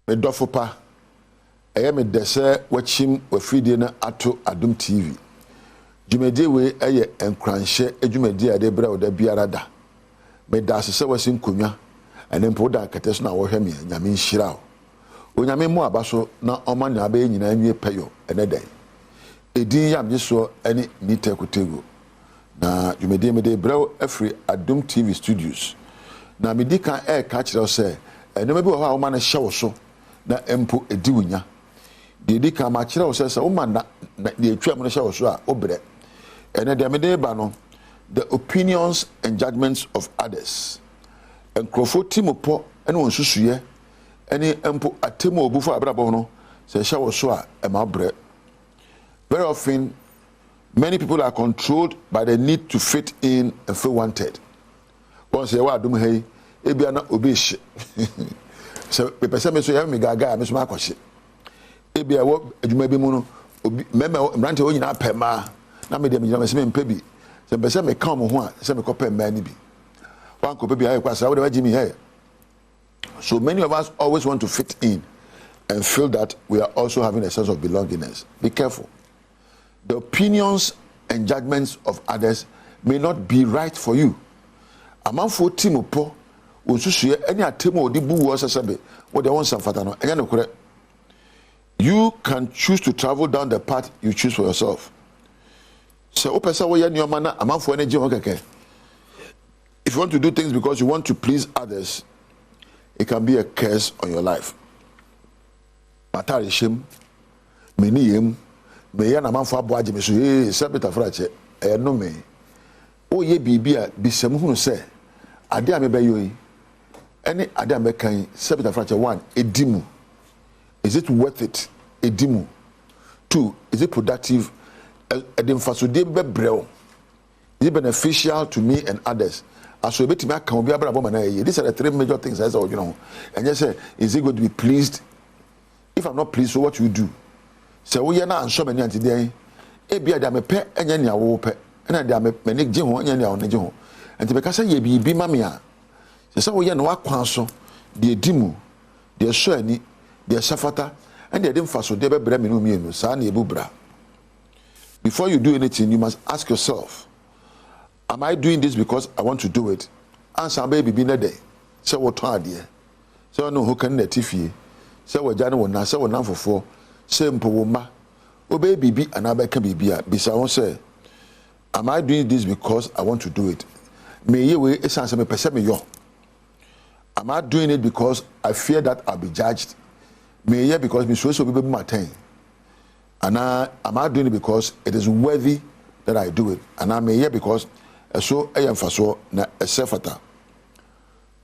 me dofopa eye me dese wachim wafidie na ato Adom TV dwumadi we eye Nkuranhyɛ adwumadi ade bra oda biara da me da sese wasi nkonwa ene mpo da kateso na wo hwe me nyame nhira o onyame mu abaso na ɔma ne abe nyina nwie peyo ene dan edin yam yeso ene nita kutego na dwumadi me de bra afri Adom TV studios na me di kan ka kire se ene ma bi wo ha wo ma ne hye wo so na empo edi wunya de di kan ma kire wo se wo ma na de atwa mu ne hye wo so a obre ene de me de ba no the opinions and judgments of others and crofotimopo ene won susuye ene empo atemo obufo abrabo no se hye wo so a e ma obre. Very often many people are controlled by the need to fit in and feel wanted. Once you are Adom hey ebia na obi hye so pe pese me so ya me gaga me so ma kwahye ebia wo adwuma bi mu no obi mema mrante wo nyina pema na me de me nyina me se me mpebi se pese me kan mo ho a se me kopa ma ni bi wan ko pebi ayi kwasa wo de wagi mi hey. So many of us always want to fit in and feel that we are also having a sense of belongingness. Be careful. The opinions and judgments of others may not be right for you. Amanfo timopo osusuye any atemo odi bu wo sesebe wo de won samfata no enya nekure. You can choose to travel down the path you choose for yourself. So opesa wo ye nioma na amanfo energy won keke. If you want to do things because you want to please others, it can be a curse on your life. Matari shim meniyem me ya na amanfo abo age me so sebeta frache no me o ye bibia bisam hunu se ade a me bayo yi any ade a me kan sebeta frache one edimu. Is it worth it? Edimu. Two, is it productive? Edemfasode bebreo. Is it beneficial to me and others? Aso betimi aka obi abrabo mana ye. These are the three major things I say, you know. And you say, is it going to be pleased? If I'm not pleased, so what you do? Say we na anso mani anti dey. E bia da me pe enya nia wo pe. Na da me ne gye ho enya nia wo ne gye ho. Enti be ka say ye bi ma me a. Say we ye no akwan so de edimu, de so ani the safata and the demfaso de bebre menu mienu sa na ebubra. Before you do anything, you must ask yourself, am I doing this because I want to do it? Answer baby be na day. Say what ade. Say no who can na tifie. Say we jana wona say wona fofo. Say mpo wo ma. Obe bibi anabeka bibia. Bisa won say, am I doing this because I want to do it? Me ye we esanse me pese me yo. Am I doing it because I fear that I'll be judged? Me yeah because me so be my time. And am I doing it because it is worthy that I do it? And I may yeah because so I am for so na a sefata.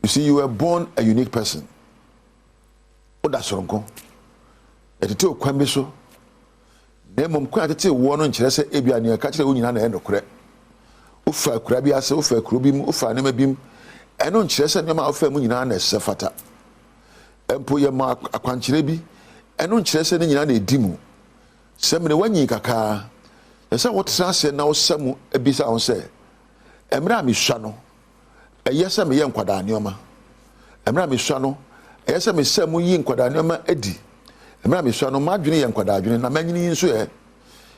You see, you were born a unique person. Oh, that's wrong. At the two kwambi so. Nemom kwa tete wo no nkyere se ebia ne ka kire wo nyina na e nokre. Ufa kura bi ase ufa kuro bi mu ufa ne mabim. Eno nkyere se nyama ufa mu nyina na sefata. Empo ye ma akwankyere bi eno nkyere se ne nyina na edimu se mene wanyi kaka ese wotsa se na wosamu ebisa won se emra mehwa no eye se me ye nkwada aneoma emra mehwa no eye se me samu yi nkwada aneoma edi emra mehwa no madwene ye nkwada adwene na manyini nso ye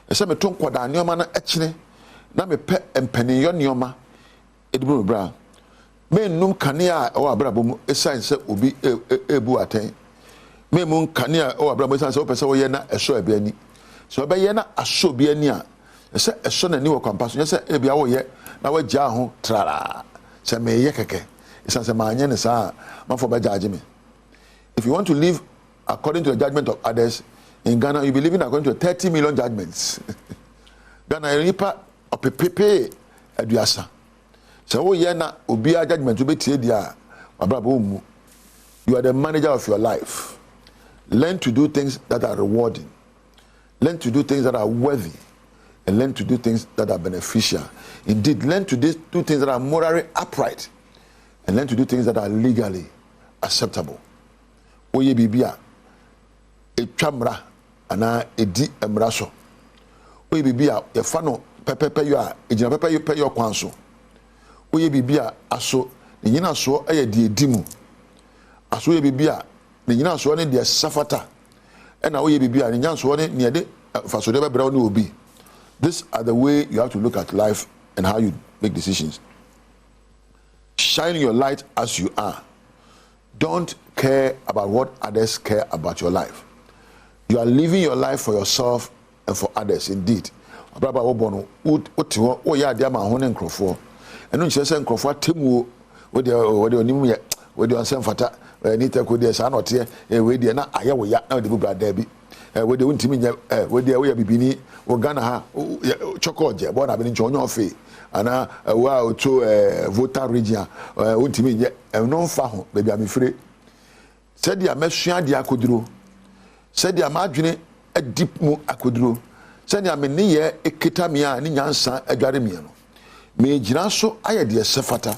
ese me to nkwada aneoma na ekyene na me pe empaniyo neoma edibru bra menum kanea o abrabo mu esan se obi ebu aten memum kanea o abrabo esan se o pese wo ye na eso ebe ani so be ye na aso bi ani a se eso na ni wo kwampa so se ebia wo ye na wagya ho trara se me ye keke esan se ma anye ne sa ma fo be judge me. If you want to live according to the judgment of others in Ghana, you be living according to 30 million judgments. Ghana ripa opepepe aduasa. So ye na obia judgment obetie dia abrabo mu. You are the manager of your life. Learn to do things that are rewarding. Learn to do things that are worthy. And learn to do things that are beneficial. Indeed, learn to do things that are morally upright. And learn to do things that are legally acceptable. Oye bibia etwamra ana edi emra so. Oye bibia ye fa no pepepe yo a ejina pepe yo kwan so. Oye bibia aso nyina so eye de edimu. Aso ye bibia ne nyina so ne de safata e na wo ye bibia ne nyanso ne ne de faso de bebra ne obi. These are the way you have to look at life and how you make decisions. Shine your light as you are. Don't care about what others care about your life. You are living your life for yourself and for others indeed. Abraba wo bono oti wo o ya dia ma ho ne nkrofo. Eno nche se nkrofo atemu wo de onim ye wo de ansem fata ni ta ko de sa na ote we de na aye wo ya na de bubra da bi. We de untimi nya we de wo ya bibini wo Ghana ha chokoje bo na bi nche onyo ofe ana wa oto voter region untimi nya no fa ho be bia me fire said ya mesua de akoduro said ya madwene adip mu akoduro said ya me ne ye ekita me a ne nyansa adware me no me gina so aye de sefata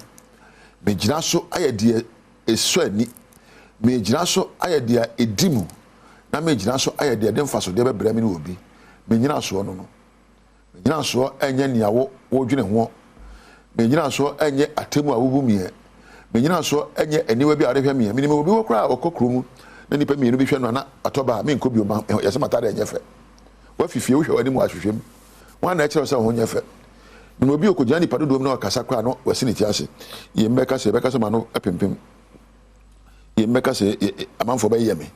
me gina so aye de esuani me gina so aye de edimu na me gina so aye de mfaso de bebra me ne obi me gina so no me gina so enye nia wo dwene ho me gina so enye atemu awubu mie me gina so enye eniwa bi arehwe mie me obi wo kra okokro mu na nipa mienu bi hwe no na atoba me nko bi o ma yese mata de enye fe wa fifie wo hwe wani mu ahwehwem wan na ekere so ho nye fe me obi okogya nipa dodo na okasa kra no wasi ne ti ase ye mbeka se ma no apempem ye mbeka se amanfo ba yeme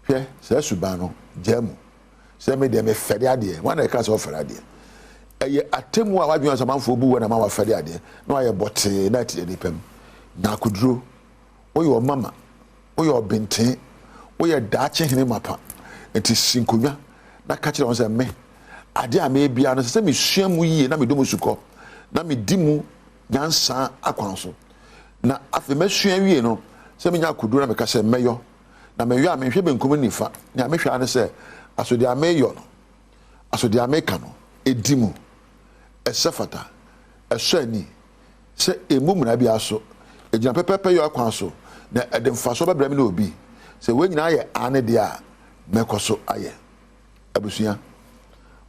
hwe se suba no jamu se me de me fede ade wan na ekasa o fere ade eye atemu a wadwen amanfo bu na ma wa fede ade na aye bote na ti de pem na kuduro oyo mama oyo benten oyo daache hene mapa enti sinkonwa na ka kire won se me ade a me bia no se me suamu yie na me do musuko na me dimu nyansa akwan so na afi me sua wie no se me nya kuduro na me ka se meyo na me wi a me hwe benkum nifa na me hwe ane se asodi ameyo no asodi ameka no edimu esefata esani se emu na bia so ejina pepepe yo akwan so na edemfaso bebra me na obi se we nyina aye ane de a mekoso aye abusua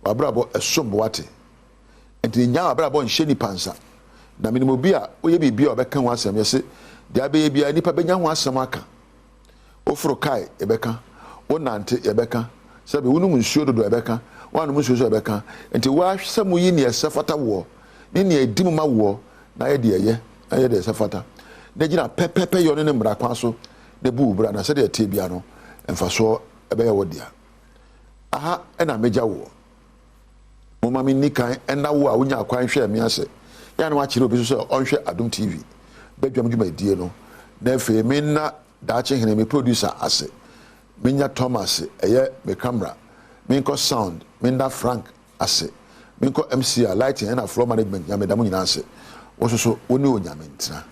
wabrabo esombo wate enti nya wabrabo nhye ni pansa na minimo obi a oye bibia obeka ho asem yese de abe bia nipa benya ho asem aka ofuro kai ebeka wonante ebeka sabe wonum nsuo dodo ebeka wanum nsuo so ebeka enti wa hwesemu yi ne esefata wo ne edimu ma wo na ye de ye de esefata na gina pepepe yo ne mra kwa so ne bu bra na se de tie bia no emfaso ebe ye wodia aha ena meja wo mo mami nikan ena wo a wonya kwan hwe me ase ya na wa kire obi so onhwe Adom TV Badwam dwuma die no na efe me na daache hene me producer ase menya Thomas eye me camera me ko sound me nda Frank ase me ko MC lighting and floor management ya me da mo nyina ase wo so woni onyame ntina